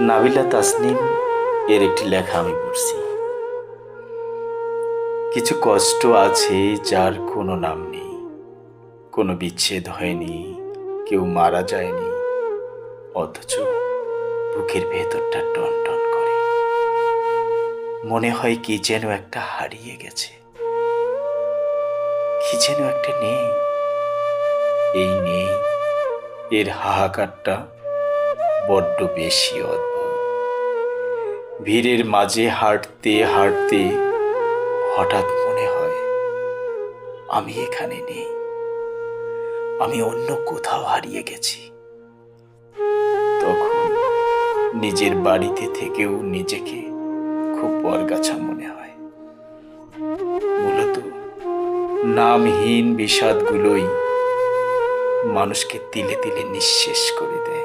নাবিলা তাসনিম এর একটি লেখা আমি পড়ছি। কিছু কষ্ট আছে যার কোনো নাম নেই, কোনো বিচ্ছেদ হয়নি, কেউ মারা যায়নি, অথচ বুকের ভেতরটা টন টন করে। মনে হয় কি যেন একটা হারিয়ে গেছে, কি যেন একটা নেই। এই নেই এর হাহাকারটা বড্ড বেশি অদ্ভুত। ভিড়ের মাঝে হাঁটতে হাঁটতে হঠাৎ মনে হয় আমি এখানে নেই, আমি অন্য কোথাও হারিয়ে গেছি। তখন নিজের বাড়িতে থেকেও নিজেকে খুব বরগাছা মনে হয়। মূলত নামহীন বিষাদগুলোই মানুষকে তিলে তিলে নিঃশেষ করে দেয়।